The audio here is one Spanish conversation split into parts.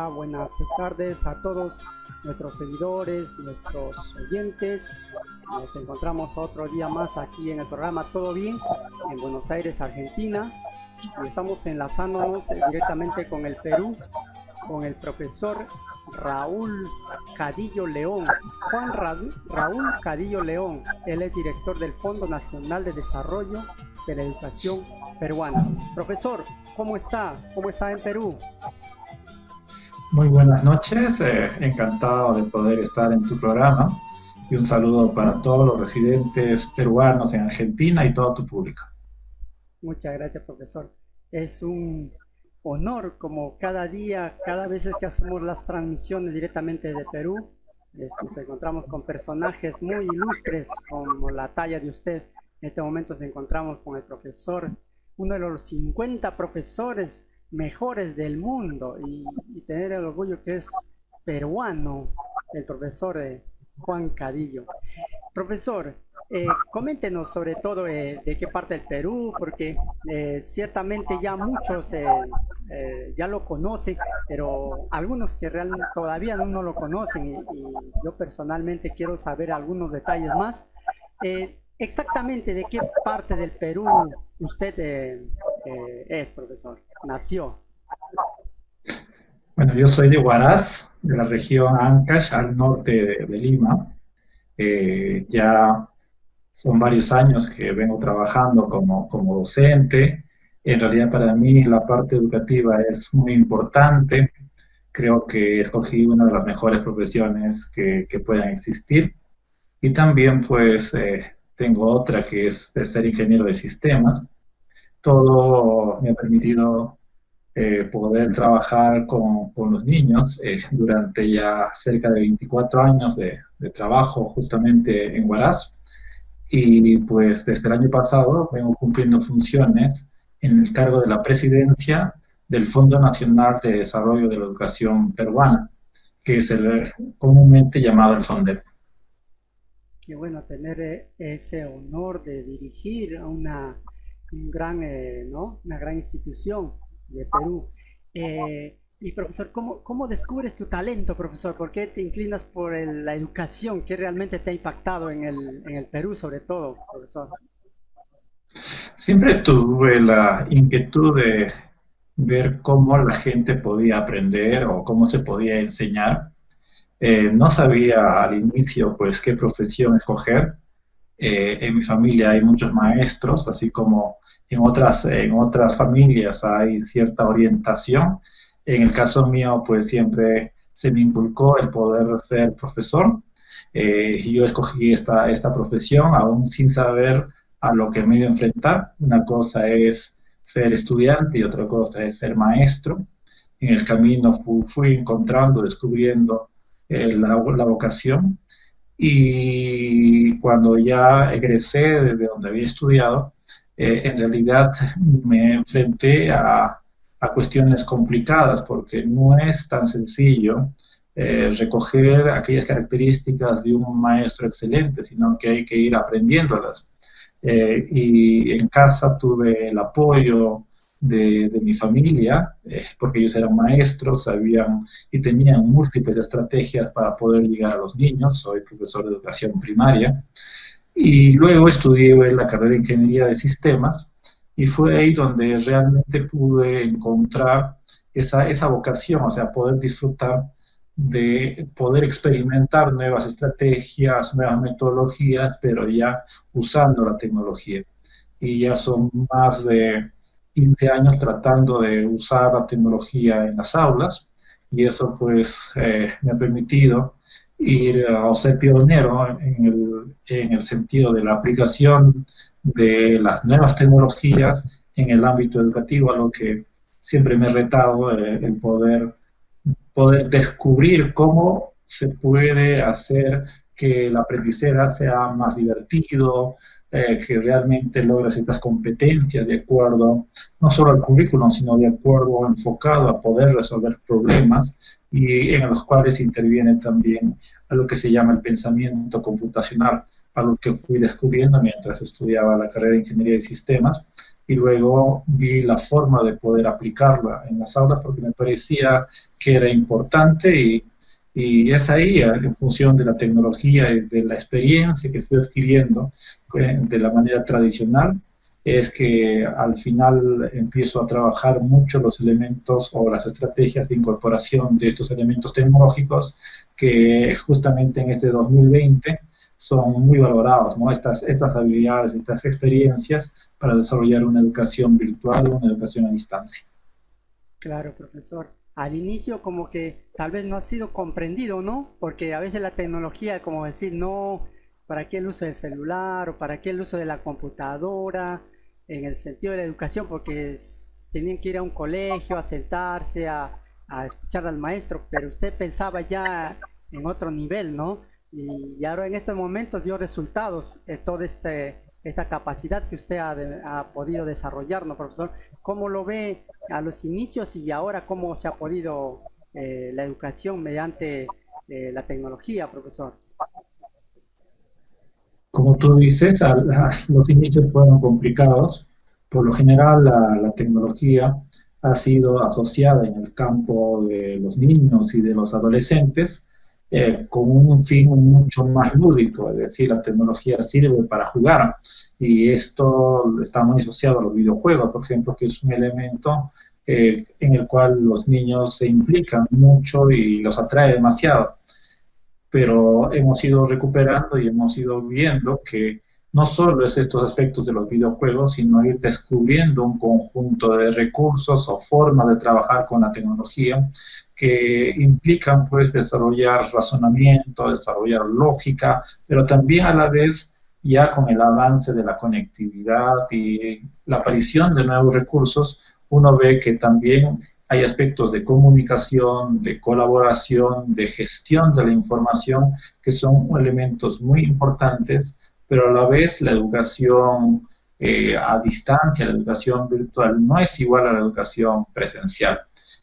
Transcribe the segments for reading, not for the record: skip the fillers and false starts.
Hola, buenas tardes a todos nuestros seguidores, nuestros oyentes. Nos encontramos otro día más aquí en el programa Todo Bien, en Buenos Aires, Argentina. Y estamos enlazándonos directamente con el Perú, con el profesor Raúl Cadillo León. Raúl Cadillo León, él es director del Fondo Nacional de Desarrollo de la Educación Peruana. Profesor, ¿cómo está? ¿Cómo está en Perú? Muy buenas noches, encantado de poder estar en tu programa y un saludo para todos los residentes peruanos en Argentina y todo tu público. Muchas gracias, profesor. Es un honor, como cada día, cada vez que hacemos las transmisiones directamente de Perú, nos encontramos con personajes muy ilustres como la talla de usted. En este momento nos encontramos con el profesor, uno de los 50 profesores mejores del mundo y tener el orgullo que es peruano, el profesor Juan Cadillo. Profesor, coméntenos sobre todo de qué parte del Perú, porque ciertamente ya muchos ya lo conocen, pero algunos que realmente todavía no lo conocen y yo personalmente quiero saber algunos detalles más. Exactamente de qué parte del Perú usted es, profesor, nació. Bueno, yo soy de Huaraz, de la región Ancash, al norte de Lima. Ya son varios años que vengo trabajando como docente. En realidad para mí la parte educativa es muy importante. Creo que escogí una de las mejores profesiones que puedan existir. Y también pues tengo otra que es de ser ingeniero de sistemas. Todo me ha permitido poder trabajar con los niños durante ya cerca de 24 años de trabajo justamente en Huaraz. Y pues desde el año pasado vengo cumpliendo funciones en el cargo de la presidencia del Fondo Nacional de Desarrollo de la Educación Peruana, que es el comúnmente llamado el FONDEP. Qué bueno tener ese honor de dirigir a un gran, ¿no? Una gran institución de Perú. Y profesor, ¿cómo descubres tu talento, profesor? ¿Por qué te inclinas por la educación que realmente te ha impactado en el Perú, sobre todo, profesor? Siempre tuve la inquietud de ver cómo la gente podía aprender o cómo se podía enseñar. No sabía al inicio pues qué profesión escoger. En mi familia hay muchos maestros, así como en otras familias hay cierta orientación. En el caso mío, pues siempre se me inculcó el poder ser profesor. Y yo escogí esta profesión aún sin saber a lo que me iba a enfrentar. Una cosa es ser estudiante y otra cosa es ser maestro. En el camino fui encontrando, descubriendo la vocación y cuando ya egresé de donde había estudiado, en realidad me enfrenté a cuestiones complicadas porque no es tan sencillo recoger aquellas características de un maestro excelente, sino que hay que ir aprendiéndolas. Y en casa tuve el apoyo de mi familia, porque ellos eran maestros, sabían y tenían múltiples estrategias para poder llegar a los niños. Soy profesor de educación primaria y luego estudié la carrera de ingeniería de sistemas y fue ahí donde realmente pude encontrar esa vocación, o sea, poder disfrutar de poder experimentar nuevas estrategias, nuevas metodologías, pero ya usando la tecnología. Y ya son más de 15 años tratando de usar la tecnología en las aulas y eso pues me ha permitido ir a ser pionero en el sentido de la aplicación de las nuevas tecnologías en el ámbito educativo, a lo que siempre me he retado el poder descubrir cómo se puede hacer que el aprendizaje sea más divertido, que realmente logre ciertas competencias de acuerdo no solo al currículum, sino de acuerdo enfocado a poder resolver problemas y en los cuales interviene también a lo que se llama el pensamiento computacional, algo que fui descubriendo mientras estudiaba la carrera de Ingeniería de Sistemas y luego vi la forma de poder aplicarla en las aulas porque me parecía que era importante y es ahí, en función de la tecnología y de la experiencia que fui adquiriendo de la manera tradicional, es que al final empiezo a trabajar mucho los elementos o las estrategias de incorporación de estos elementos tecnológicos que justamente en este 2020 son muy valorados, ¿no? Estas habilidades, estas experiencias para desarrollar una educación virtual, una educación a distancia. Claro, profesor. Al inicio como que tal vez no ha sido comprendido, ¿no? Porque a veces la tecnología, como decir, no, ¿para qué el uso del celular o para qué el uso de la computadora en el sentido de la educación? Porque tenían que ir a un colegio, a sentarse, a escuchar al maestro, pero usted pensaba ya en otro nivel, ¿no? Y ahora en estos momentos dio resultados toda esta capacidad que usted ha podido desarrollar, ¿no, profesor? ¿Cómo lo ve a los inicios y ahora cómo se ha podido la educación mediante la tecnología, profesor? Como tú dices, los inicios fueron complicados. Por lo general, la tecnología ha sido asociada en el campo de los niños y de los adolescentes con un fin mucho más lúdico, es decir, la tecnología sirve para jugar y esto está muy asociado a los videojuegos, por ejemplo, que es un elemento en el cual los niños se implican mucho y los atrae demasiado, pero hemos ido recuperando y hemos ido viendo que no solo es estos aspectos de los videojuegos, sino ir descubriendo un conjunto de recursos o formas de trabajar con la tecnología que implican pues desarrollar razonamiento, desarrollar lógica, pero también a la vez ya con el avance de la conectividad y la aparición de nuevos recursos, uno ve que también hay aspectos de comunicación, de colaboración, de gestión de la información, que son elementos muy importantes, pero a la vez la educación a distancia, la educación virtual, no es igual a la educación presencial.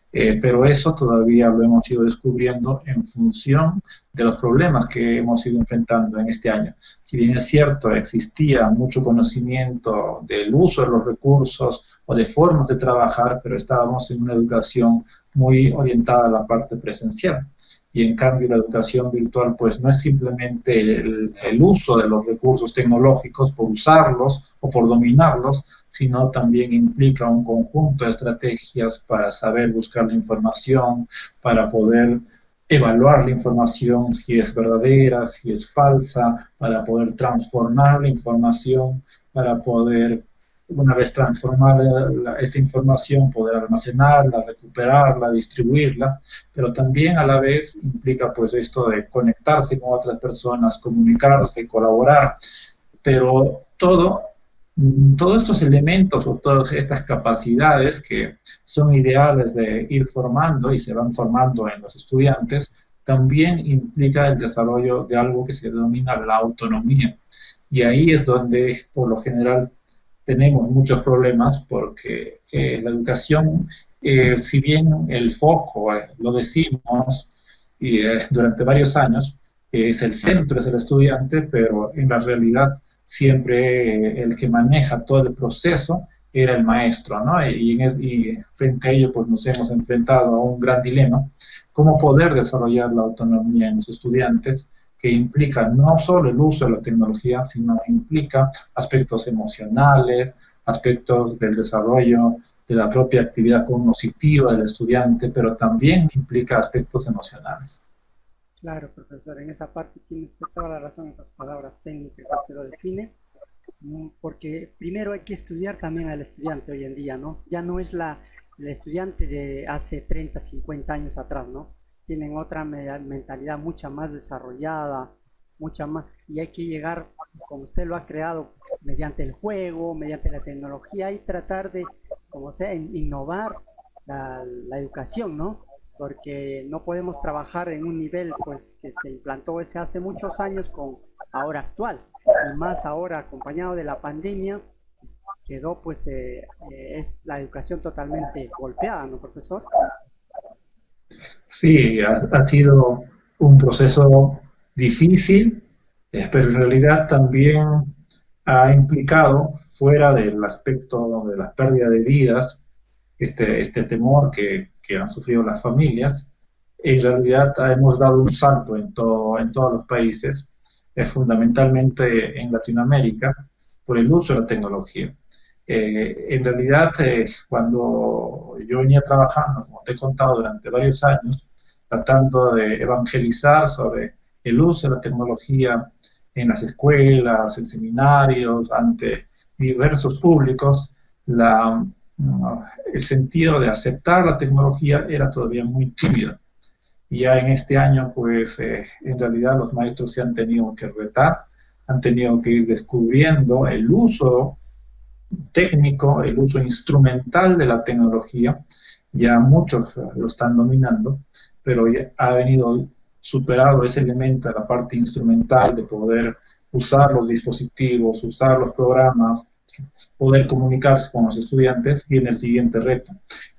Pero eso todavía lo hemos ido descubriendo en función de los problemas que hemos ido enfrentando en este año. Si bien es cierto, existía mucho conocimiento del uso de los recursos o de formas de trabajar, pero estábamos en una educación muy orientada a la parte presencial. Y en cambio la educación virtual pues no es simplemente el uso de los recursos tecnológicos por usarlos o por dominarlos, sino también implica un conjunto de estrategias para saber buscar la información, para poder evaluar la información si es verdadera, si es falsa, para poder transformar la información, para poder, una vez transformada esta información, poder almacenarla, recuperarla, distribuirla, pero también a la vez implica pues esto de conectarse con otras personas, comunicarse, colaborar, pero todos estos elementos o todas estas capacidades que son ideales de ir formando y se van formando en los estudiantes, también implica el desarrollo de algo que se denomina la autonomía. Y ahí es donde, por lo general, tenemos muchos problemas porque la educación, si bien el foco, lo decimos, y durante varios años, es el centro, es el estudiante, pero en la realidad siempre el que maneja todo el proceso era el maestro, ¿no? Y frente a ello pues nos hemos enfrentado a un gran dilema, cómo poder desarrollar la autonomía en los estudiantes, que implica no solo el uso de la tecnología, sino implica aspectos emocionales, aspectos del desarrollo de la propia actividad cognitiva del estudiante, pero también implica aspectos emocionales. Claro, profesor, en esa parte tiene usted toda la razón, esas palabras técnicas que usted lo define, porque primero hay que estudiar también al estudiante hoy en día, ¿no? Ya no es el estudiante de hace 30, 50 años atrás, ¿no? Tienen otra mentalidad mucha más desarrollada, mucha más, y hay que llegar, como usted lo ha creado, mediante el juego, mediante la tecnología y tratar de, como sea, innovar la educación, ¿no? Porque no podemos trabajar en un nivel pues que se implantó ese hace muchos años con ahora actual y más ahora acompañado de la pandemia quedó pues es la educación totalmente golpeada, ¿no, profesor? Sí, ha sido un proceso difícil, pero en realidad también ha implicado, fuera del aspecto de la pérdida de vidas, este temor que han sufrido las familias, en realidad hemos dado un salto en todos los países, fundamentalmente en Latinoamérica, por el uso de la tecnología. En realidad, cuando yo venía trabajando, como te he contado, durante varios años, tratando de evangelizar sobre el uso de la tecnología en las escuelas, en seminarios, ante diversos públicos, el sentido de aceptar la tecnología era todavía muy tímido. Y ya en este año, pues en realidad los maestros se han tenido que retar, han tenido que ir descubriendo el uso técnico, el uso instrumental de la tecnología. Ya muchos lo están dominando, pero ya ha venido superado ese elemento de la parte instrumental de poder usar los dispositivos, usar los programas, poder comunicarse con los estudiantes. Viene el siguiente reto.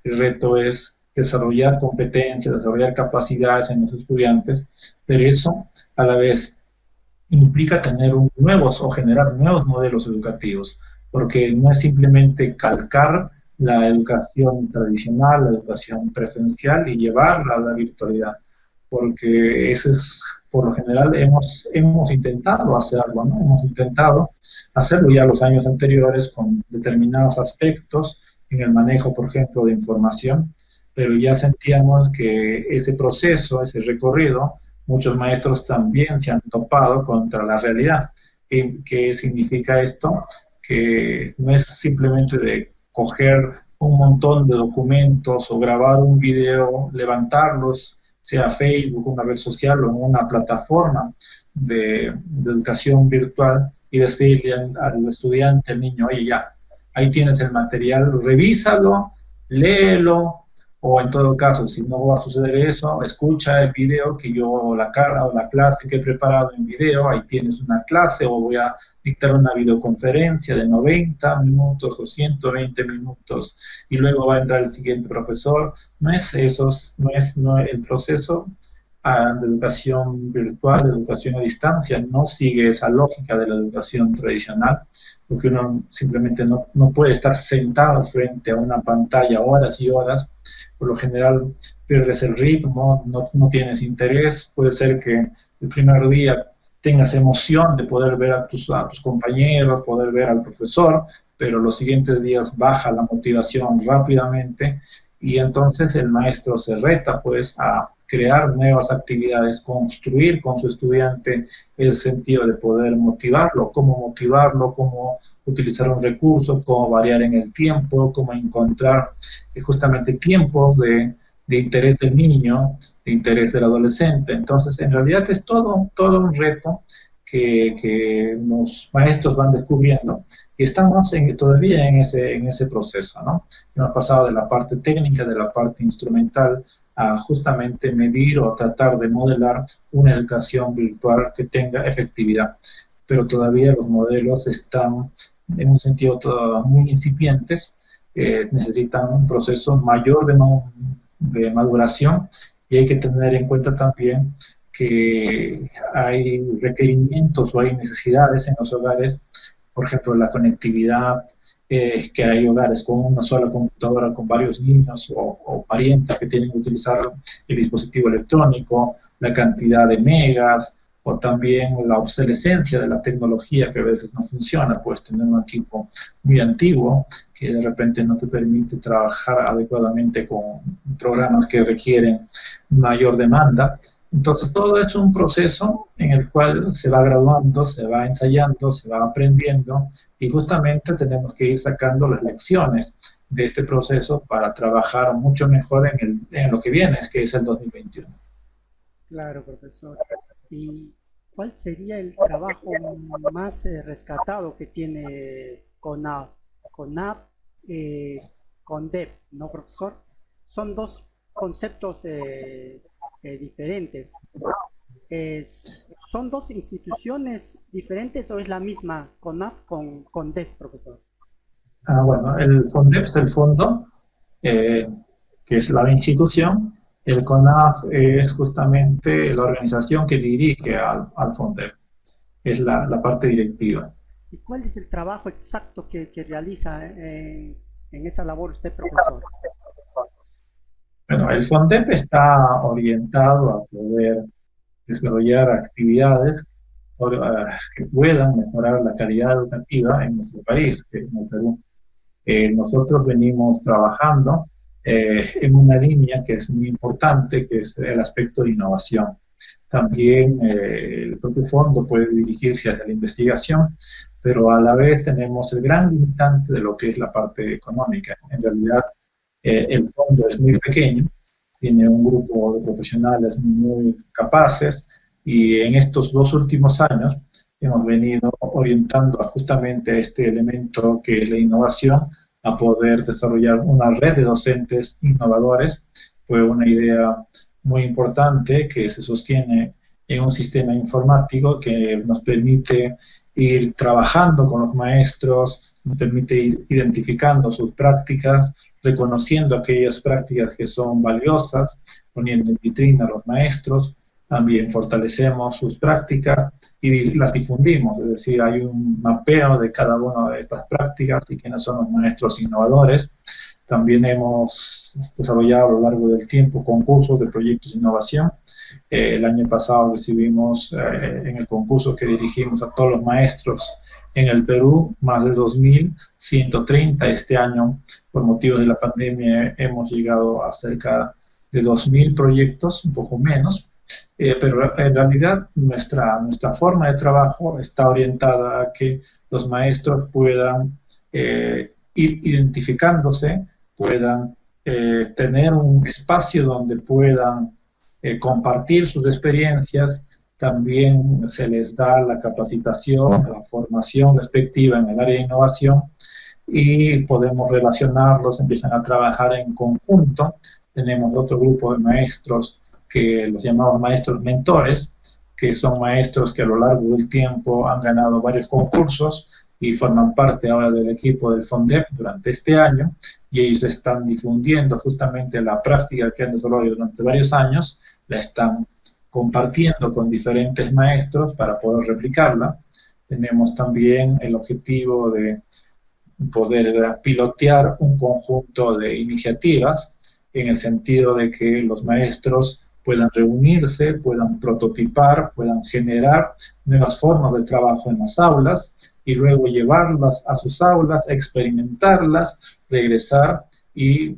El reto es desarrollar competencias, desarrollar capacidades en los estudiantes, pero eso a la vez implica tener nuevos o generar nuevos modelos educativos, porque no es simplemente calcar la educación tradicional, la educación presencial y llevarla a la virtualidad, porque ese es, por lo general, hemos intentado hacerlo, ¿no? Hemos intentado hacerlo ya los años anteriores con determinados aspectos en el manejo, por ejemplo, de información, pero ya sentíamos que ese proceso, ese recorrido, muchos maestros también se han topado contra la realidad. ¿Qué significa esto? Que no es simplemente de coger un montón de documentos o grabar un video, levantarlos, sea Facebook, una red social o una plataforma de educación virtual y decirle al estudiante, al niño, oye, ya, ahí tienes el material, revísalo, léelo, o en todo caso, si no va a suceder eso, escucha el video que yo, la clase que he preparado en video, ahí tienes una clase, o voy a dictar una videoconferencia de 90 minutos o 120 minutos, y luego va a entrar el siguiente profesor. No es eso, no el proceso de educación virtual, de educación a distancia, no sigue esa lógica de la educación tradicional, porque uno simplemente no puede estar sentado frente a una pantalla horas y horas. Por lo general pierdes el ritmo, no tienes interés, puede ser que el primer día tengas emoción de poder ver a tus compañeros, poder ver al profesor, pero los siguientes días baja la motivación rápidamente y entonces el maestro se reta pues a crear nuevas actividades, construir con su estudiante el sentido de poder motivarlo, cómo utilizar un recurso, cómo variar en el tiempo, cómo encontrar justamente tiempos de interés del niño, de interés del adolescente. Entonces, en realidad es todo un reto que los maestros van descubriendo y estamos todavía en ese proceso, ¿no? Hemos pasado de la parte técnica, de la parte instrumental, a justamente medir o tratar de modelar una educación virtual que tenga efectividad. Pero todavía los modelos están en un sentido muy incipientes, necesitan un proceso mayor de maduración y hay que tener en cuenta también que hay requerimientos o hay necesidades en los hogares, por ejemplo, la conectividad, que hay hogares con una sola computadora con varios niños o parientes que tienen que utilizar el dispositivo electrónico, la cantidad de megas o también la obsolescencia de la tecnología que a veces no funciona, puedes tener un equipo muy antiguo que de repente no te permite trabajar adecuadamente con programas que requieren mayor demanda. Entonces, todo es un proceso en el cual se va graduando, se va ensayando, se va aprendiendo y justamente tenemos que ir sacando las lecciones de este proceso para trabajar mucho mejor en lo que viene, que es el 2021. Claro, profesor. ¿Y cuál sería el trabajo más rescatado que tiene CONAP? CONAP, eh, CONDEP, ¿no, profesor? Son dos conceptos diferentes. ¿Son dos instituciones diferentes o es la misma CONAP con CONDEP, profesor? Bueno, el FONDEP es el fondo, eh, que es la institución. El CONAF es justamente la organización que dirige al FONDEP, es la parte directiva. ¿Y cuál es el trabajo exacto que realiza en esa labor usted, profesor? Bueno, el FONDEP está orientado a poder desarrollar actividades que puedan mejorar la calidad educativa en nuestro país, en el Perú. Nosotros venimos trabajando en una línea que es muy importante, que es el aspecto de innovación. También el propio fondo puede dirigirse hacia la investigación, pero a la vez tenemos el gran limitante de lo que es la parte económica. En realidad, el fondo es muy pequeño, tiene un grupo de profesionales muy capaces y en estos 2 últimos años hemos venido orientando justamente este elemento que es la innovación a poder desarrollar una red de docentes innovadores. Fue una idea muy importante que se sostiene en un sistema informático que nos permite ir trabajando con los maestros, nos permite ir identificando sus prácticas, reconociendo aquellas prácticas que son valiosas, poniendo en vitrina a los maestros, también fortalecemos sus prácticas y las difundimos, es decir, hay un mapeo de cada una de estas prácticas y quiénes son los maestros innovadores. También hemos desarrollado a lo largo del tiempo concursos de proyectos de innovación. El año pasado recibimos en el concurso que dirigimos a todos los maestros en el Perú más de 2.130. Este año, por motivos de la pandemia, hemos llegado a cerca de 2.000 proyectos, un poco menos. Pero en realidad nuestra forma de trabajo está orientada a que los maestros puedan ir identificándose, puedan tener un espacio donde puedan compartir sus experiencias, también se les da la capacitación, la formación respectiva en el área de innovación y podemos relacionarlos, empiezan a trabajar en conjunto. Tenemos otro grupo de maestros que los llamamos maestros mentores, que son maestros que a lo largo del tiempo han ganado varios concursos y forman parte ahora del equipo del FONDEP durante este año, y ellos están difundiendo justamente la práctica que han desarrollado durante varios años, la están compartiendo con diferentes maestros para poder replicarla. Tenemos también el objetivo de poder pilotear un conjunto de iniciativas en el sentido de que los maestros puedan reunirse, puedan prototipar, puedan generar nuevas formas de trabajo en las aulas y luego llevarlas a sus aulas, experimentarlas, regresar y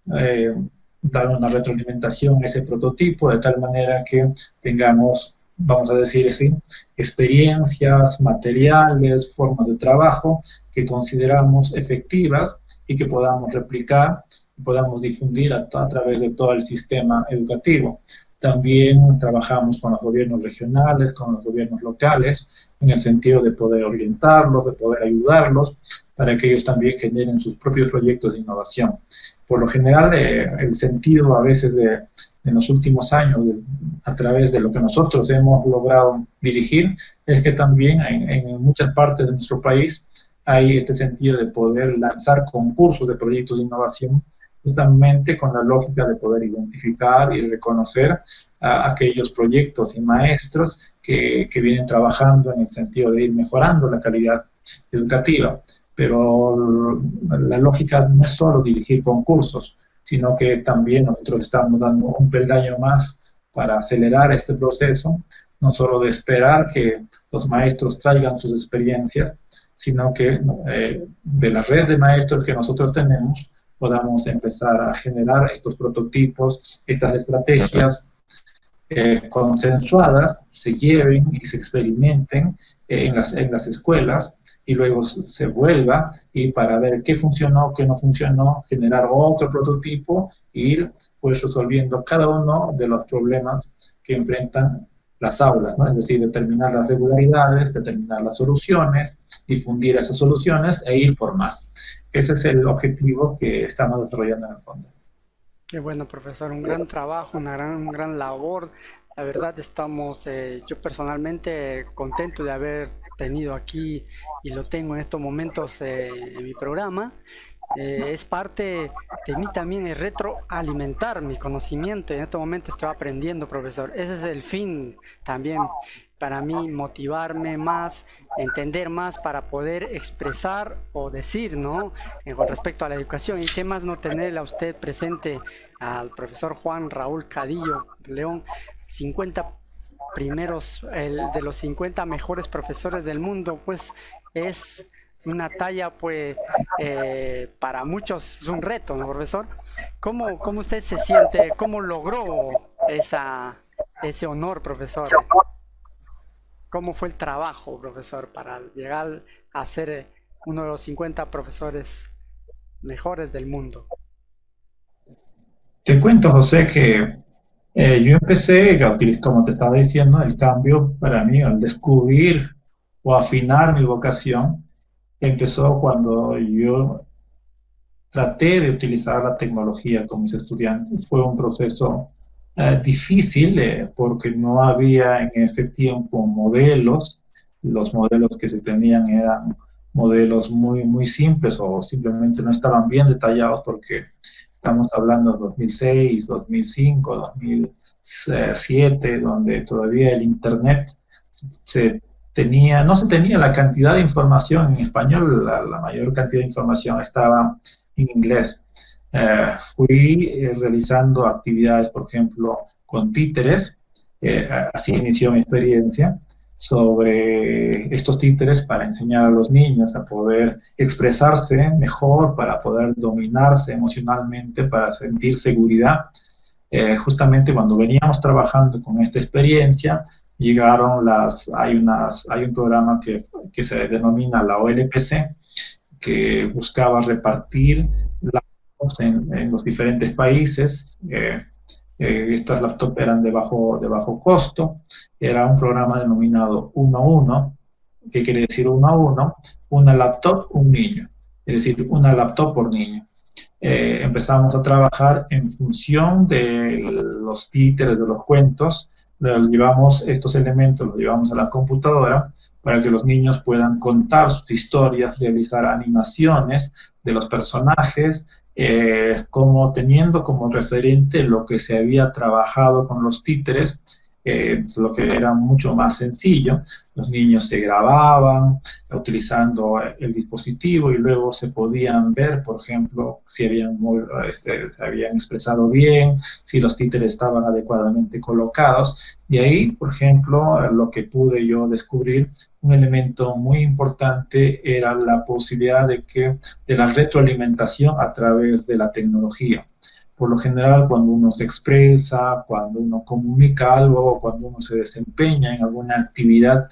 dar una retroalimentación a ese prototipo de tal manera que tengamos, vamos a decir así, experiencias, materiales, formas de trabajo que consideramos efectivas y que podamos replicar y podamos difundir a través de todo el sistema educativo. También trabajamos con los gobiernos regionales, con los gobiernos locales, en el sentido de poder orientarlos, de poder ayudarlos, para que ellos también generen sus propios proyectos de innovación. Por lo general, el sentido a veces de los últimos años, a través de lo que nosotros hemos logrado dirigir, es que también en muchas partes de nuestro país hay este sentido de poder lanzar concursos de proyectos de innovación, justamente con la lógica de poder identificar y reconocer a aquellos proyectos y maestros que vienen trabajando en el sentido de ir mejorando la calidad educativa. Pero la lógica no es solo dirigir concursos, sino que también nosotros estamos dando un peldaño más para acelerar este proceso, no solo de esperar que los maestros traigan sus experiencias, sino que de la red de maestros que nosotros tenemos podamos empezar a generar estos prototipos, estas estrategias consensuadas, se lleven y se experimenten en las escuelas y luego se vuelva y para ver qué funcionó, qué no funcionó, generar otro prototipo e ir pues resolviendo cada uno de los problemas que enfrentan las aulas, ¿no? Es decir, determinar las regularidades, determinar las soluciones, difundir esas soluciones e ir por más. Ese es el objetivo que estamos desarrollando en el fondo. Qué bueno, profesor, un gran trabajo, una gran labor. La verdad estamos, yo personalmente contento de haber tenido aquí y lo tengo en estos momentos en mi programa. es parte de mí también, es retroalimentar mi conocimiento. En este momento estoy aprendiendo, profesor. Ese es el fin también para mí, motivarme más, entender más para poder expresar o decir, ¿no? Con respecto a la educación. Y qué más no tenerle a usted presente al profesor Juan Raúl Cadillo León, 50 primeros, de los 50 mejores profesores del mundo, pues es una talla, pues, para muchos es un reto, ¿no, profesor? ¿Cómo usted se siente? ¿Cómo logró ese honor, profesor? ¿Cómo fue el trabajo, profesor, para llegar a ser uno de los 50 profesores mejores del mundo? Te cuento, José, que yo empecé a utilizar, como te estaba diciendo, el cambio para mí, al descubrir o afinar mi vocación, empezó cuando yo traté de utilizar la tecnología con mis estudiantes. Fue un proceso difícil porque no había en ese tiempo modelos. Los modelos que se tenían eran modelos muy, muy simples o simplemente no estaban bien detallados porque estamos hablando de 2006, 2005, 2007, donde todavía el Internet se no se tenía la cantidad de información en español, la mayor cantidad de información estaba en inglés. Fui realizando actividades, por ejemplo, con títeres, así inició mi experiencia sobre estos títeres para enseñar a los niños a poder expresarse mejor, para poder dominarse emocionalmente, para sentir seguridad. Justamente cuando veníamos trabajando con esta experiencia, llegaron hay un programa que se denomina la OLPC, que buscaba repartir laptops en los diferentes países. Estas laptops eran de bajo costo. Era un programa denominado 1 a 1. ¿Qué quiere decir 1 a 1? Una laptop, un niño. Es decir, una laptop por niño. Empezamos a trabajar en función de los títeres, de los cuentos. Llevamos estos elementos, los llevamos a la computadora para que los niños puedan contar sus historias, realizar animaciones de los personajes, como teniendo como referente lo que se había trabajado con los títeres, lo que era mucho más sencillo. Los niños se grababan utilizando el dispositivo y luego se podían ver, por ejemplo, si se habían expresado bien, si los títeres estaban adecuadamente colocados. Y ahí, por ejemplo, lo que pude yo descubrir, un elemento muy importante era la posibilidad de la retroalimentación a través de la tecnología. Por lo general, cuando uno se expresa, cuando uno comunica algo, cuando uno se desempeña en alguna actividad,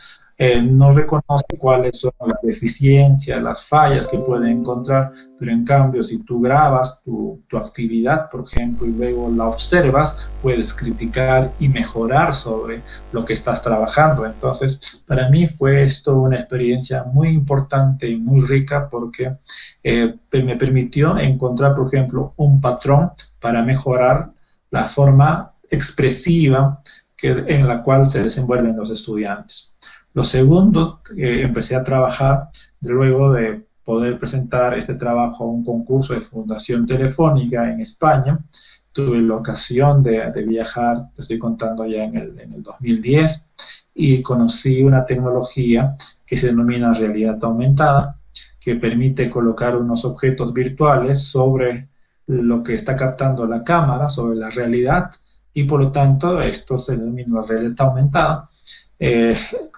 no reconoce cuáles son las deficiencias, las fallas que puede encontrar, pero en cambio, si tú grabas tu actividad, por ejemplo, y luego la observas, puedes criticar y mejorar sobre lo que estás trabajando. Entonces, para mí fue esto una experiencia muy importante y muy rica porque me permitió encontrar, por ejemplo, un patrón para mejorar la forma expresiva en la cual se desenvuelven los estudiantes. Lo segundo, empecé a trabajar luego de poder presentar este trabajo a un concurso de Fundación Telefónica en España. Tuve la ocasión de viajar, te estoy contando ya en el 2010, y conocí una tecnología que se denomina realidad aumentada, que permite colocar unos objetos virtuales sobre lo que está captando la cámara, sobre la realidad, y por lo tanto esto se denomina realidad aumentada.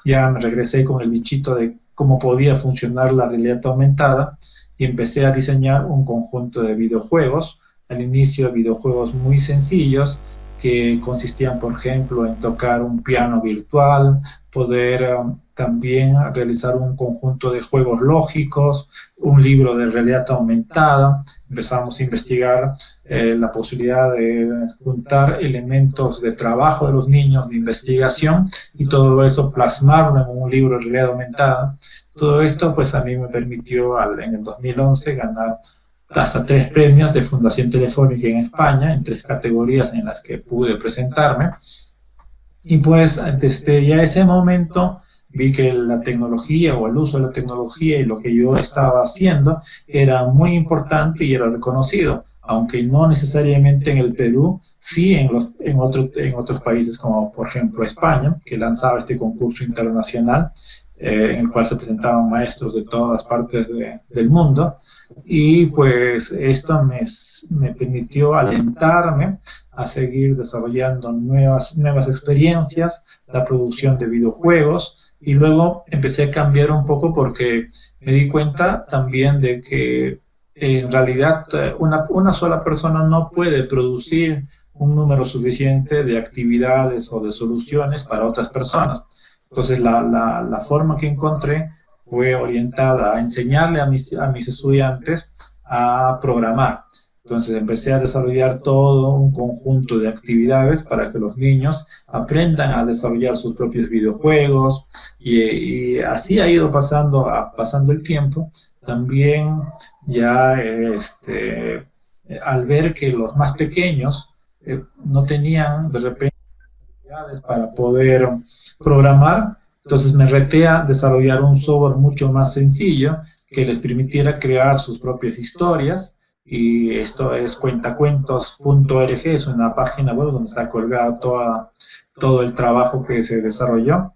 Ya me regresé con el bichito de cómo podía funcionar la realidad aumentada y empecé a diseñar un conjunto de videojuegos. Al inicio, videojuegos muy sencillos que consistían, por ejemplo, en tocar un piano virtual, poder también realizar un conjunto de juegos lógicos, un libro de realidad aumentada. Empezamos a investigar la posibilidad de juntar elementos de trabajo de los niños, de investigación, y todo eso plasmarlo en un libro de realidad aumentada. Todo esto, pues, a mí me permitió en el 2011 ganar hasta 3 premios de Fundación Telefónica en España, en 3 categorías en las que pude presentarme. Y pues desde ya ese momento vi que la tecnología o el uso de la tecnología y lo que yo estaba haciendo era muy importante y era reconocido, aunque no necesariamente en el Perú, sí en otros países como por ejemplo España, que lanzaba este concurso internacional en el cual se presentaban maestros de todas partes del mundo, y pues esto me permitió alentarme a seguir desarrollando nuevas experiencias, la producción de videojuegos, y luego empecé a cambiar un poco porque me di cuenta también de que en realidad una sola persona no puede producir un número suficiente de actividades o de soluciones para otras personas. Entonces la forma que encontré fue orientada a enseñarle a mis estudiantes a programar. Entonces empecé a desarrollar todo un conjunto de actividades para que los niños aprendan a desarrollar sus propios videojuegos, y así ha ido pasando el tiempo. También ya al ver que los más pequeños no tenían de repente para poder programar, entonces me reté a desarrollar un software mucho más sencillo que les permitiera crear sus propias historias, y esto es cuentacuentos.org, es una página web donde está colgado todo el trabajo que se desarrolló,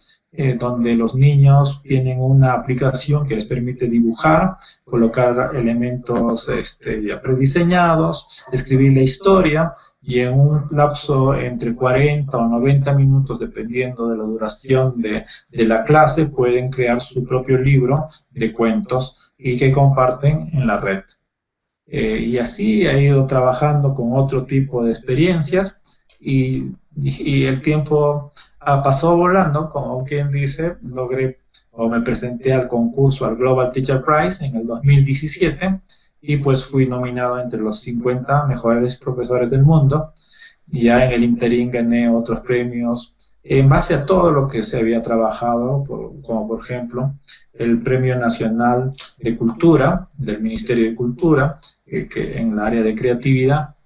donde los niños tienen una aplicación que les permite dibujar, colocar elementos ya prediseñados, escribir la historia, y en un lapso entre 40 o 90 minutos, dependiendo de la duración de la clase, pueden crear su propio libro de cuentos y que comparten en la red. Y así he ido trabajando con otro tipo de experiencias, y el tiempo pasó volando, como quien dice. Logré o me presenté al concurso, al Global Teacher Prize en el 2017, y pues fui nominado entre los 50 mejores profesores del mundo. Y ya en el interín gané otros premios en base a todo lo que se había trabajado, como por ejemplo el Premio Nacional de Cultura del Ministerio de Cultura, que en el área de creatividad,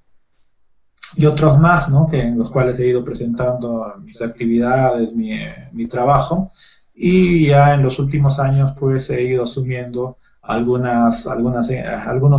y otros más, ¿no? En los cuales he ido presentando mis actividades, mi trabajo, y ya en los últimos años pues he ido asumiendo algunos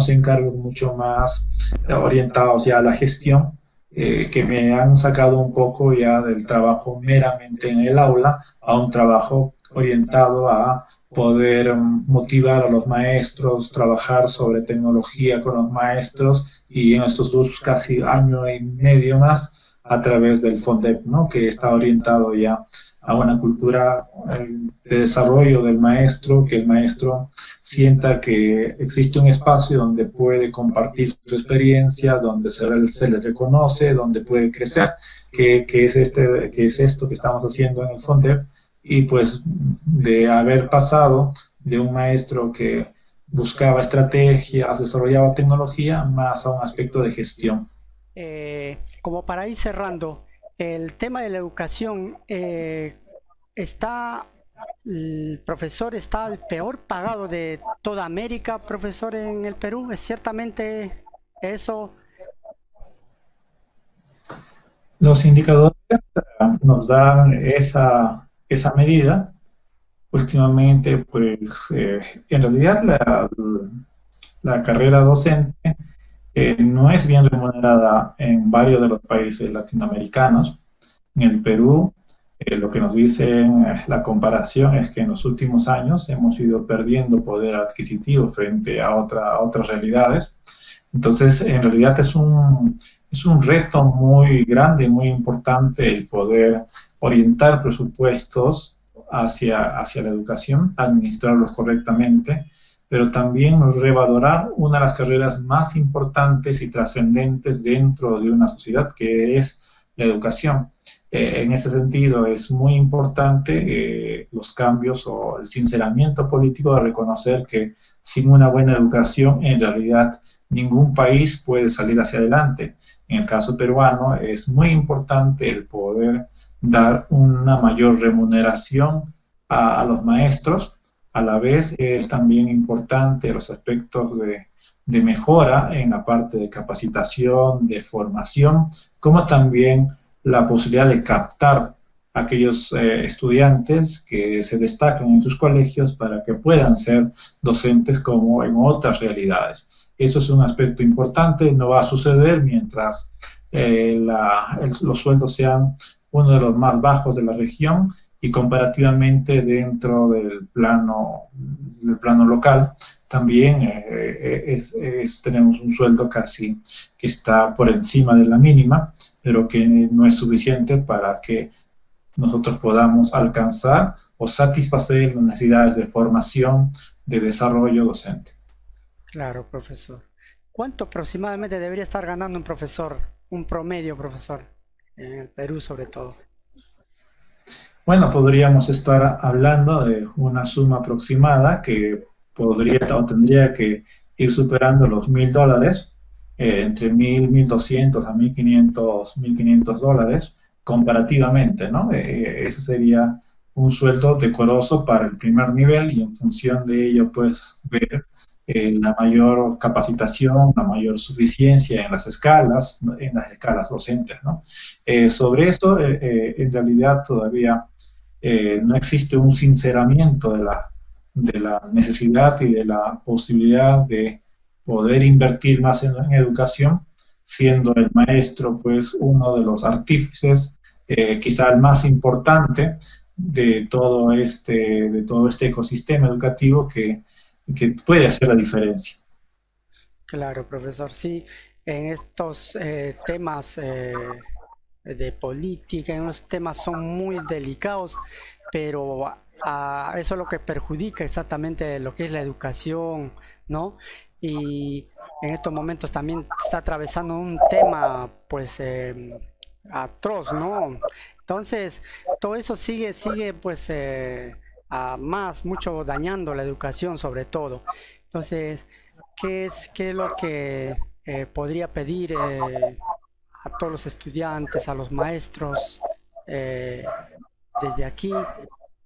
encargos mucho más orientados ya a la gestión, que me han sacado un poco ya del trabajo meramente en el aula a un trabajo orientado a poder motivar a los maestros, trabajar sobre tecnología con los maestros, y en estos casi año y medio más a través del FONDEP, ¿no? Que está orientado ya a una cultura de desarrollo del maestro, que el maestro sienta que existe un espacio donde puede compartir su experiencia, donde se le reconoce, donde puede crecer, que es esto que estamos haciendo en el FONDEP. Y pues de haber pasado de un maestro que buscaba estrategias, desarrollaba tecnología, más a un aspecto de gestión. Como para ir cerrando, el tema de la educación, el profesor está el peor pagado de toda América, profesor, en el Perú. ¿Es ciertamente eso? Los indicadores nos dan esa medida. Últimamente, pues, en realidad la carrera docente no es bien remunerada en varios de los países latinoamericanos. En el Perú, lo que nos dice la comparación es que en los últimos años hemos ido perdiendo poder adquisitivo frente a otras realidades. Entonces, en realidad es un reto muy grande, muy importante, el poder orientar presupuestos hacia la educación, administrarlos correctamente, pero también revalorar una de las carreras más importantes y trascendentes dentro de una sociedad, que es la educación. En ese sentido, es muy importante los cambios o el sinceramiento político de reconocer que sin una buena educación, en realidad, ningún país puede salir hacia adelante. En el caso peruano, es muy importante el poder dar una mayor remuneración a los maestros. A la vez es también importante los aspectos de mejora en la parte de capacitación, de formación, como también la posibilidad de captar aquellos estudiantes que se destacan en sus colegios para que puedan ser docentes como en otras realidades. Eso es un aspecto importante, no va a suceder mientras los sueldos sean uno de los más bajos de la región y comparativamente dentro del plano local también tenemos un sueldo casi que está por encima de la mínima, pero que no es suficiente para que nosotros podamos alcanzar o satisfacer las necesidades de formación, de desarrollo docente. Claro, profesor. ¿Cuánto aproximadamente debería estar ganando un profesor, un promedio profesor, en el Perú sobre todo? Bueno, podríamos estar hablando de una suma aproximada que podría o tendría que ir superando los $1.000, entre 1.200 a 1.500 dólares comparativamente, ¿no? Ese sería un sueldo decoroso para el primer nivel y en función de ello, pues, ver la mayor capacitación, la mayor suficiencia en las escalas docentes, ¿no? Sobre esto, en realidad todavía no existe un sinceramiento de la necesidad y de la posibilidad de poder invertir más en educación, siendo el maestro pues uno de los artífices, quizá el más importante de todo este ecosistema educativo que puede hacer la diferencia. Claro, profesor, sí, en estos temas de política, en unos temas son muy delicados, pero eso es lo que perjudica exactamente lo que es la educación, ¿no? Y en estos momentos también está atravesando un tema, pues, atroz, ¿no? Entonces, todo eso sigue, pues, mucho dañando la educación sobre todo. Entonces, qué es lo que podría pedir a todos los estudiantes, a los maestros? eh, Desde aquí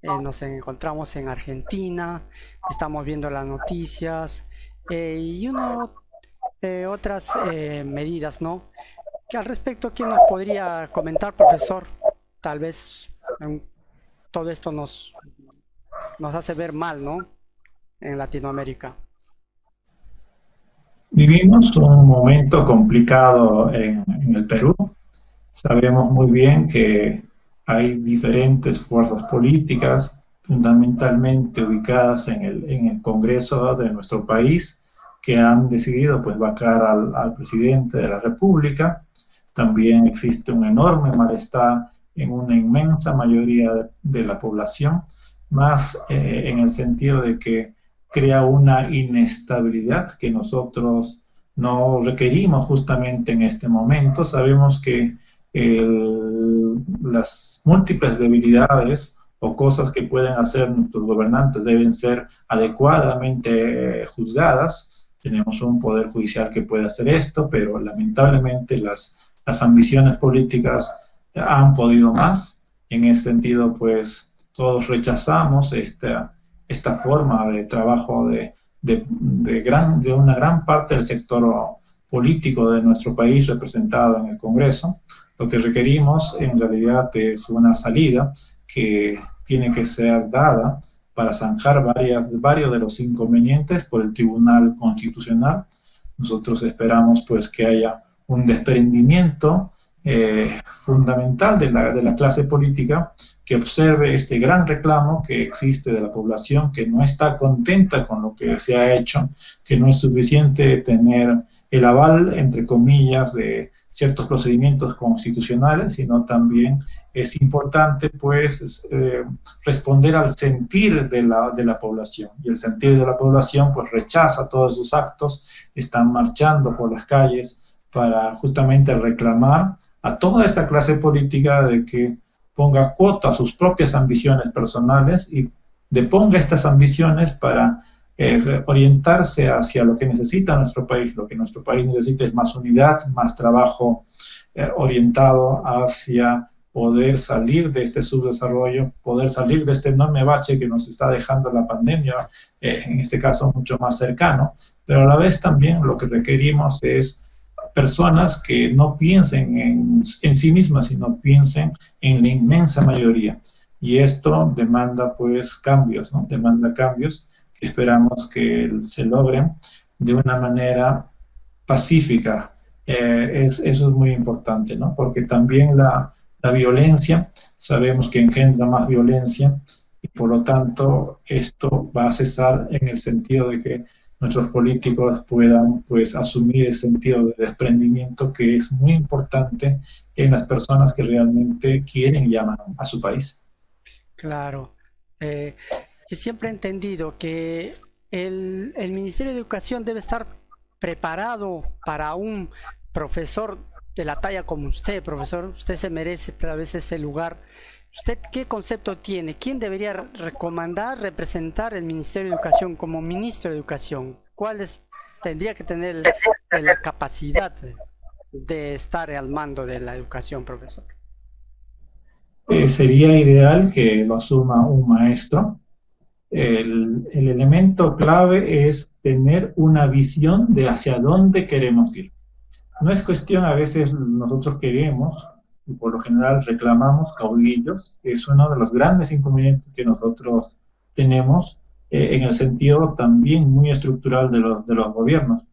nos encontramos en Argentina, estamos viendo las noticias y otras medidas, ¿no? Que al respecto, ¿quién nos podría comentar, profesor? Tal vez um, todo esto nos hace ver mal, ¿no? En Latinoamérica. Vivimos un momento complicado en el Perú. Sabemos muy bien que hay diferentes fuerzas políticas, fundamentalmente ubicadas en el Congreso de nuestro país, que han decidido pues vacar al presidente de la República. También existe un enorme malestar en una inmensa mayoría de la población, más en el sentido de que crea una inestabilidad que nosotros no requerimos justamente en este momento. Sabemos que las múltiples debilidades o cosas que pueden hacer nuestros gobernantes deben ser adecuadamente juzgadas. Tenemos un poder judicial que puede hacer esto, pero lamentablemente las ambiciones políticas han podido más. En ese sentido, pues todos rechazamos esta forma de trabajo de una gran parte del sector político de nuestro país representado en el Congreso. Lo que requerimos en realidad es una salida que tiene que ser dada para zanjar varios de los inconvenientes por el Tribunal Constitucional. Nosotros esperamos pues que haya un desprendimiento fundamental de la clase política que observe este gran reclamo que existe de la población que no está contenta con lo que se ha hecho, que no es suficiente tener el aval, entre comillas, de ciertos procedimientos constitucionales, sino también es importante pues responder al sentir de la población, y el sentir de la población pues rechaza todos esos actos, están marchando por las calles para justamente reclamar a toda esta clase política de que ponga cuota a sus propias ambiciones personales y deponga estas ambiciones para orientarse hacia lo que necesita nuestro país. Lo que nuestro país necesita es más unidad, más trabajo orientado hacia poder salir de este subdesarrollo, poder salir de este enorme bache que nos está dejando la pandemia, en este caso mucho más cercano, pero a la vez también lo que requerimos es personas que no piensen en sí mismas, sino piensen en la inmensa mayoría. Y esto demanda pues cambios, ¿no? Demanda cambios que esperamos que se logren de una manera pacífica. Eso es muy importante, ¿no? Porque también la violencia, sabemos que engendra más violencia y por lo tanto esto va a cesar en el sentido de que nuestros políticos puedan pues asumir el sentido de desprendimiento que es muy importante en las personas que realmente quieren y aman a su país. Claro. Eh, yo siempre he entendido que el Ministerio de Educación debe estar preparado para un profesor de la talla como usted, profesor. Usted se merece tal vez ese lugar. ¿Usted qué concepto tiene? ¿Quién debería recomendar, representar el Ministerio de Educación como ministro de Educación? Tendría que tener la capacidad de estar al mando de la educación, profesor? Sería ideal que lo asuma un maestro. El elemento clave es tener una visión de hacia dónde queremos ir. No es cuestión, a veces nosotros queremos, y por lo general reclamamos caudillos, que es uno de los grandes inconvenientes que nosotros tenemos en el sentido también muy estructural de los gobiernos,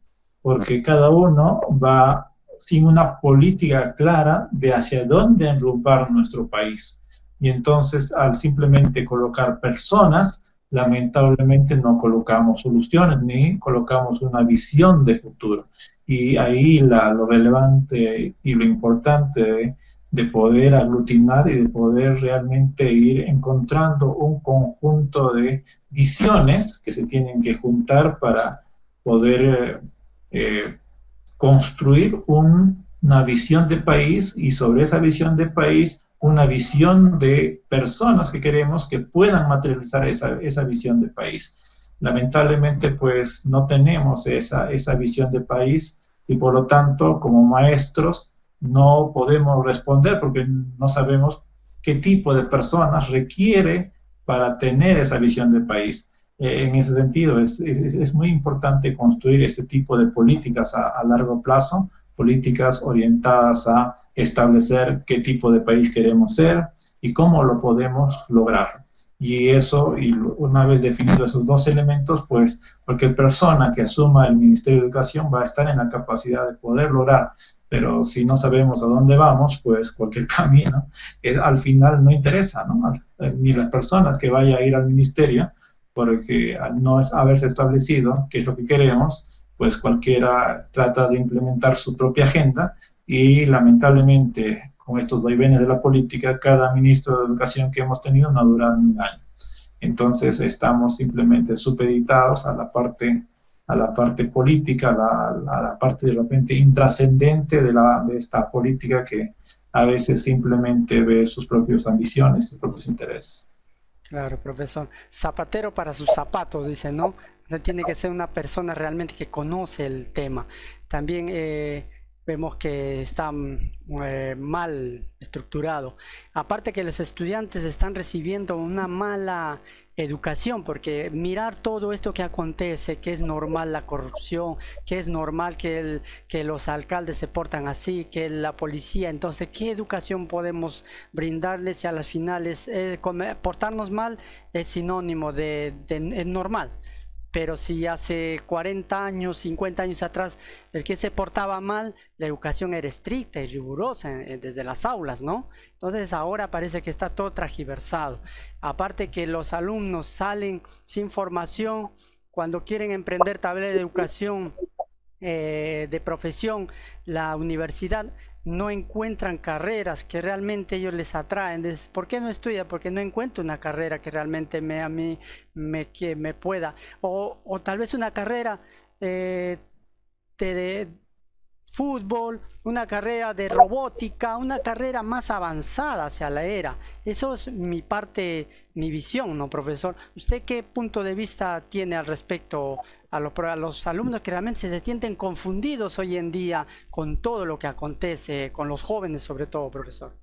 porque cada uno va sin una política clara de hacia dónde enrumbar nuestro país. Y entonces, al simplemente colocar personas, lamentablemente no colocamos soluciones ni colocamos una visión de futuro. Y ahí lo relevante y lo importante de poder aglutinar y de poder realmente ir encontrando un conjunto de visiones que se tienen que juntar para poder construir una visión de país y sobre esa visión de país una visión de personas que queremos que puedan materializar esa visión de país. Lamentablemente, pues no tenemos esa visión de país y por lo tanto, como maestros, no podemos responder porque no sabemos qué tipo de personas requiere para tener esa visión de país. En ese sentido, es muy importante construir este tipo de políticas a largo plazo, políticas orientadas a establecer qué tipo de país queremos ser y cómo lo podemos lograr. Y eso, y una vez definidos esos dos elementos, pues cualquier persona que asuma el Ministerio de Educación va a estar en la capacidad de poder lograr. Pero si no sabemos a dónde vamos, pues cualquier camino al final no interesa, ¿no? Ni las personas que vayan a ir al ministerio, porque al no haberse establecido qué es lo que queremos, pues cualquiera trata de implementar su propia agenda y lamentablemente con estos vaivenes de la política, cada ministro de Educación que hemos tenido no ha durado un año. Entonces estamos simplemente supeditados a la parte política, a la parte de repente intrascendente de esta política que a veces simplemente ve sus propias ambiciones, sus propios intereses. Claro, profesor. Zapatero para sus zapatos, dice, ¿no? O sea, tiene que ser una persona realmente que conoce el tema. También vemos que está mal estructurado. Aparte que los estudiantes están recibiendo una mala educación, porque mirar todo esto que acontece, que es normal la corrupción, que es normal que los alcaldes se portan así, que la policía, entonces, ¿qué educación podemos brindarles si a las finales portarnos mal es sinónimo de normal? Pero si hace 40 años, 50 años atrás, el que se portaba mal, la educación era estricta y rigurosa desde las aulas, ¿no? Entonces ahora parece que está todo transgiversado. Aparte que los alumnos salen sin formación, cuando quieren emprender tablero de educación de profesión, la universidad no encuentran carreras que realmente ellos les atraen. Entonces, ¿por qué no estudia? Porque no encuentro una carrera que realmente a mí me pueda. O tal vez una carrera de fútbol, una carrera de robótica, una carrera más avanzada hacia la era. Eso es mi parte, mi visión, ¿no, profesor? ¿Usted qué punto de vista tiene al respecto a los alumnos que realmente se sienten confundidos hoy en día con todo lo que acontece, con los jóvenes sobre todo, profesor?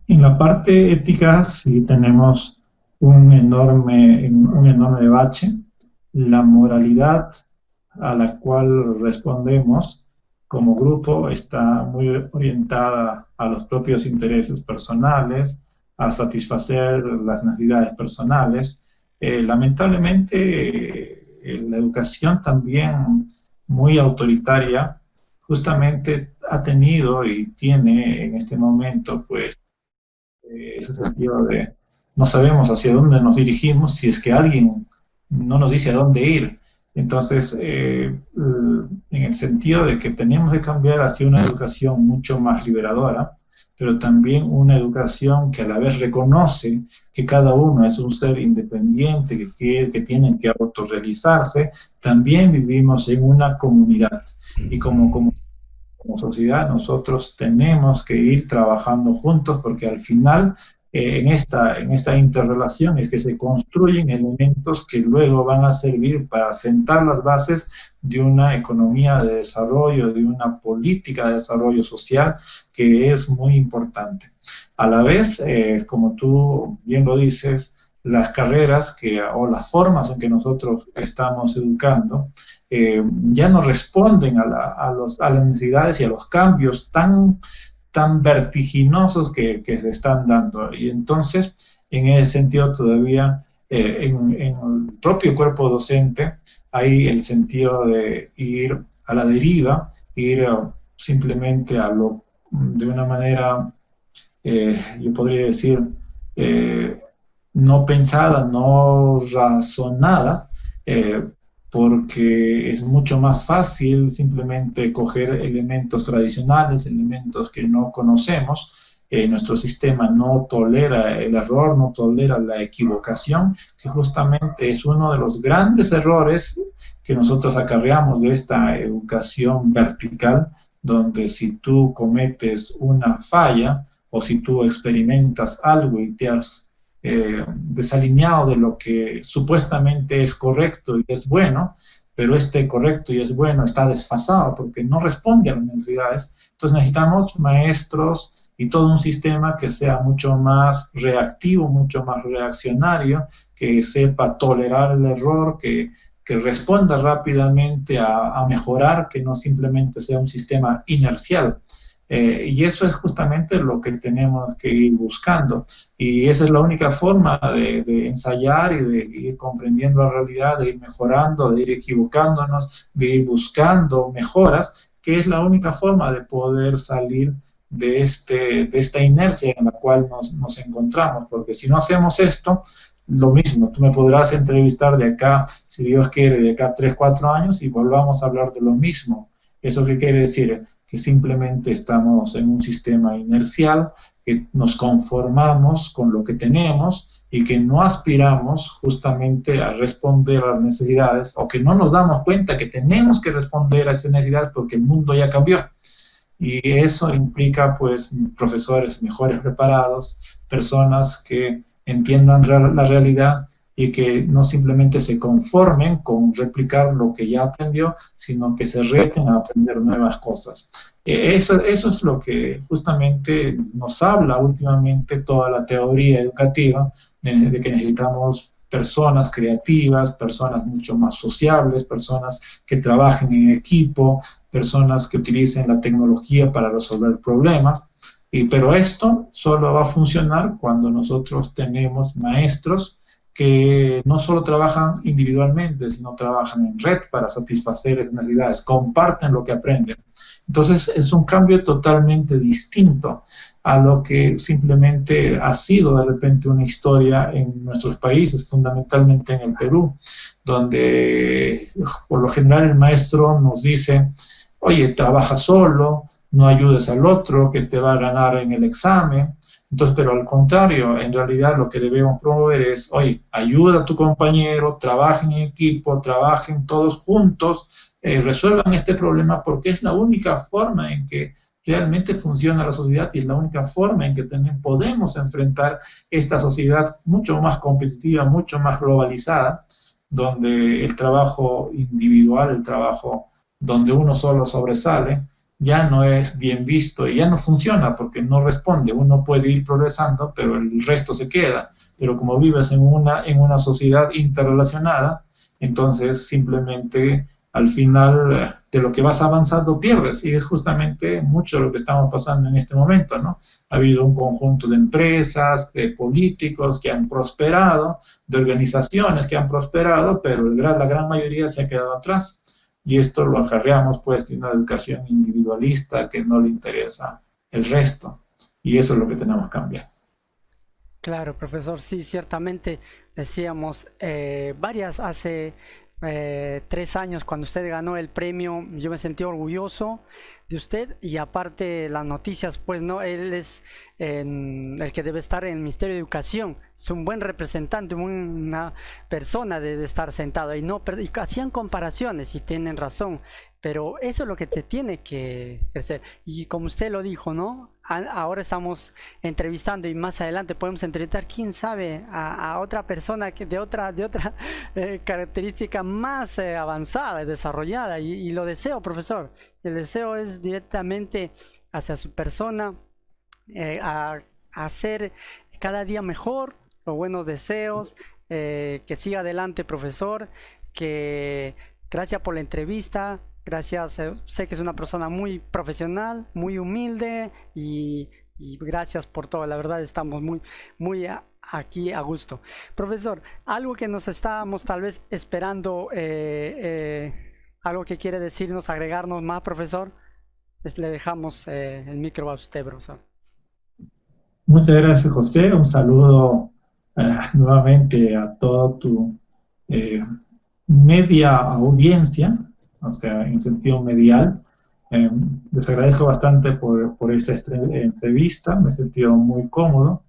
En la parte ética sí tenemos un enorme bache. La moralidad a la cual respondemos como grupo está muy orientada a los propios intereses personales, a satisfacer las necesidades personales. Lamentablemente, la educación también muy autoritaria justamente ha tenido y tiene en este momento pues ese sentido de no sabemos hacia dónde nos dirigimos si es que alguien no nos dice a dónde ir. Entonces, en el sentido de que tenemos que cambiar hacia una educación mucho más liberadora, pero también una educación que a la vez reconoce que cada uno es un ser independiente, que tiene que autorrealizarse, también vivimos en una comunidad. Y como sociedad nosotros tenemos que ir trabajando juntos porque al final en esta interrelación es que se construyen elementos que luego van a servir para sentar las bases de una economía de desarrollo, de una política de desarrollo social que es muy importante. A la vez, como tú bien lo dices, las carreras o las formas en que nosotros estamos educando ya no responden a las necesidades y a los cambios tan vertiginosos que se están dando. Y entonces, en ese sentido, todavía en el propio cuerpo docente hay el sentido de ir a la deriva, ir simplemente de una manera, yo podría decir, no pensada, no razonada, porque es mucho más fácil simplemente coger elementos tradicionales, elementos que no conocemos. Nuestro sistema no tolera el error, no tolera la equivocación, que justamente es uno de los grandes errores que nosotros acarreamos de esta educación vertical, donde si tú cometes una falla o si tú experimentas algo y te has desalineado de lo que supuestamente es correcto y es bueno, pero este correcto y es bueno está desfasado porque no responde a las necesidades. Entonces necesitamos maestros y todo un sistema que sea mucho más reactivo, mucho más reaccionario, que sepa tolerar el error, que responda rápidamente a mejorar, que no simplemente sea un sistema inercial. Y eso es justamente lo que tenemos que ir buscando. Y esa es la única forma de ensayar y de ir comprendiendo la realidad, de ir mejorando, de ir equivocándonos, de ir buscando mejoras, que es la única forma de poder salir de esta inercia en la cual nos encontramos. Porque si no hacemos esto, lo mismo, tú me podrás entrevistar de acá, si Dios quiere, de acá 3, 4 años y volvamos a hablar de lo mismo. ¿Eso qué quiere decir? Que simplemente estamos en un sistema inercial, que nos conformamos con lo que tenemos y que no aspiramos justamente a responder a las necesidades o que no nos damos cuenta que tenemos que responder a esas necesidades porque el mundo ya cambió. Y eso implica pues profesores mejores preparados, personas que entiendan la realidad y que no simplemente se conformen con replicar lo que ya aprendió, sino que se reten a aprender nuevas cosas. Eso es lo que justamente nos habla últimamente toda la teoría educativa, de que necesitamos personas creativas, personas mucho más sociables, personas que trabajen en equipo, personas que utilicen la tecnología para resolver problemas. Pero esto solo va a funcionar cuando nosotros tenemos maestros que no solo trabajan individualmente, sino trabajan en red para satisfacer necesidades, comparten lo que aprenden. Entonces es un cambio totalmente distinto a lo que simplemente ha sido de repente una historia en nuestros países, fundamentalmente en el Perú, donde por lo general el maestro nos dice, oye, trabaja solo, no ayudes al otro, que te va a ganar en el examen. Entonces, pero al contrario, en realidad lo que debemos promover es, oye, ayuda a tu compañero, trabajen en equipo, trabajen todos juntos, resuelvan este problema porque es la única forma en que realmente funciona la sociedad y es la única forma en que podemos enfrentar esta sociedad mucho más competitiva, mucho más globalizada, donde el trabajo individual, el trabajo donde uno solo sobresale, ya no es bien visto y ya no funciona porque no responde. Uno puede ir progresando, pero el resto se queda. Pero como vives en una sociedad interrelacionada, entonces simplemente al final de lo que vas avanzando pierdes, y es justamente mucho lo que estamos pasando en este momento, ¿no? Ha habido un conjunto de empresas, de políticos que han prosperado, de organizaciones que han prosperado, pero la gran mayoría se ha quedado atrás, y esto lo acarreamos pues de una educación individualista que no le interesa el resto, y eso es lo que tenemos que cambiar. Claro, profesor, sí, ciertamente decíamos varias hace 3 años cuando usted ganó el premio, yo me sentí orgulloso de usted y aparte las noticias, pues no, él es el que debe estar en el Ministerio de Educación, es un buen representante, una persona de estar sentado y no, y hacían comparaciones y tienen razón, pero eso es lo que te tiene que crecer y como usted lo dijo, ¿no? Ahora estamos entrevistando y más adelante podemos entrevistar, quién sabe, a otra persona que de otra característica más avanzada, desarrollada y lo deseo, profesor. El deseo es directamente hacia su persona, a hacer cada día mejor, los buenos deseos, que siga adelante, profesor, que gracias por la entrevista. Gracias, sé que es una persona muy profesional, muy humilde y gracias por todo. La verdad estamos muy aquí a gusto. Profesor, algo que nos estábamos tal vez esperando, algo que quiere decirnos, agregarnos más, profesor. Le dejamos el micro a usted, profesor. Muchas gracias, José. Un saludo nuevamente a toda tu eh, media audiencia, o sea, en sentido medial. Les agradezco bastante por esta entrevista, me he sentido muy cómodo.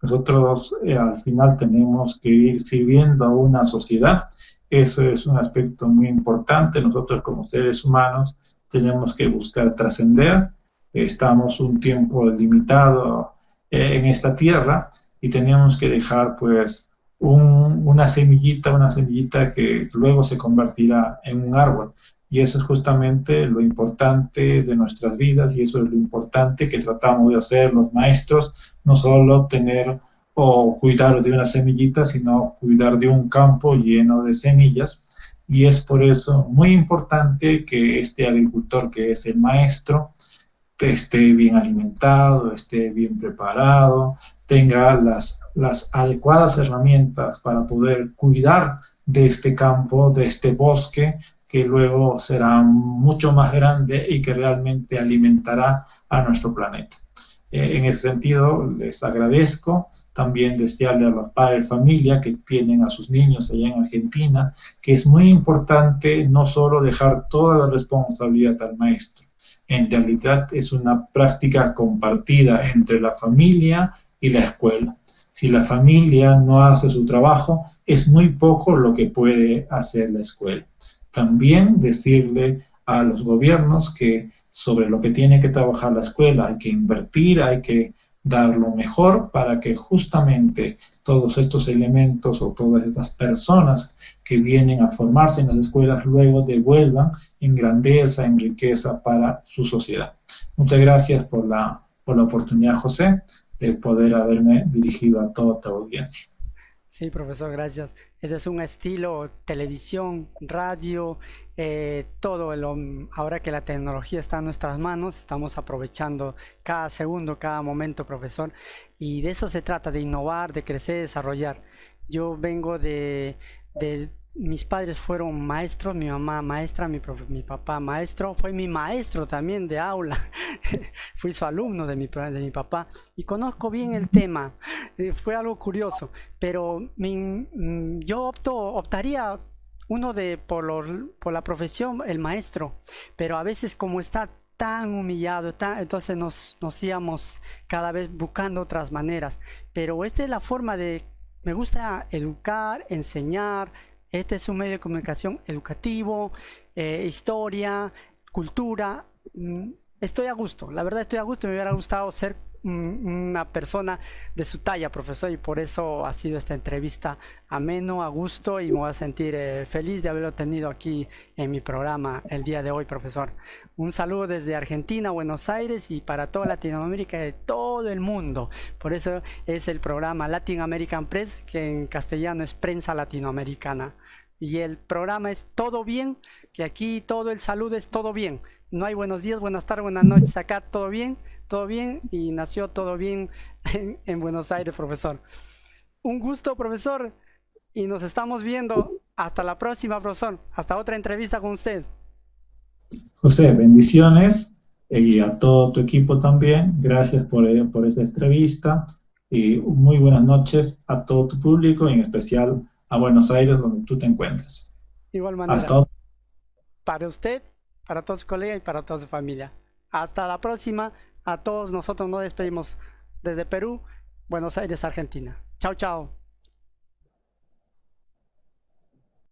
Nosotros al final tenemos que ir sirviendo a una sociedad, eso es un aspecto muy importante. Nosotros como seres humanos tenemos que buscar trascender, estamos un tiempo limitado en esta tierra y tenemos que dejar pues una semillita que luego se convertirá en un árbol. Y eso es justamente lo importante de nuestras vidas y eso es lo importante que tratamos de hacer los maestros, no solo tener o cuidar de una semillita, sino cuidar de un campo lleno de semillas. Y es por eso muy importante que este agricultor que es el maestro esté bien alimentado, esté bien preparado, tenga las adecuadas herramientas para poder cuidar de este campo, de este bosque, que luego será mucho más grande y que realmente alimentará a nuestro planeta. En ese sentido, les agradezco. También desearle a los padres de familia que tienen a sus niños allá en Argentina, que es muy importante no solo dejar toda la responsabilidad al maestro. En realidad es una práctica compartida entre la familia y la escuela. Si la familia no hace su trabajo, es muy poco lo que puede hacer la escuela. También decirle a los gobiernos que sobre lo que tiene que trabajar la escuela hay que invertir, hay que dar lo mejor para que justamente todos estos elementos o todas estas personas que vienen a formarse en las escuelas luego devuelvan en grandeza, en riqueza para su sociedad. Muchas gracias por la oportunidad, José, de poder haberme dirigido a toda tu audiencia. Sí, profesor, gracias. Ese es un estilo televisión, radio, todo. Ahora que la tecnología está en nuestras manos, estamos aprovechando cada segundo, cada momento, profesor. Y de eso se trata, de innovar, de crecer, desarrollar. Yo vengo mis padres fueron maestros, mi mamá maestra, mi papá maestro, fue mi maestro también de aula, fui su alumno de mi papá y conozco bien el tema, fue algo curioso, pero yo optaría por la profesión, el maestro, pero a veces como está tan humillado, entonces nos íbamos cada vez buscando otras maneras, pero esta es la forma me gusta educar, enseñar. Este es un medio de comunicación educativo, historia, cultura. Estoy a gusto, la verdad estoy a gusto. Me hubiera gustado ser una persona de su talla, profesor, y por eso ha sido esta entrevista ameno, a gusto, y me voy a sentir feliz de haberlo tenido aquí en mi programa el día de hoy, profesor. Un saludo desde Argentina, Buenos Aires y para toda Latinoamérica y de todo el mundo. Por eso es el programa Latin American Press, que en castellano es Prensa Latinoamericana. y el programa es Todo Bien, que aquí todo el saludo es todo bien. No hay buenos días, buenas tardes, buenas noches. Acá todo bien y nació todo bien en Buenos Aires, profesor. Un gusto, profesor, y nos estamos viendo. Hasta la próxima, profesor. Hasta otra entrevista con usted. José, bendiciones y a todo tu equipo también. Gracias por esta entrevista y muy buenas noches a todo tu público y en especial a Buenos Aires, donde tú te encuentres. De igual Hasta manera, otra. para usted, para todos sus colegas y para toda su familia. Hasta la próxima. A todos nosotros nos despedimos desde Perú, Buenos Aires, Argentina. Chao, chao.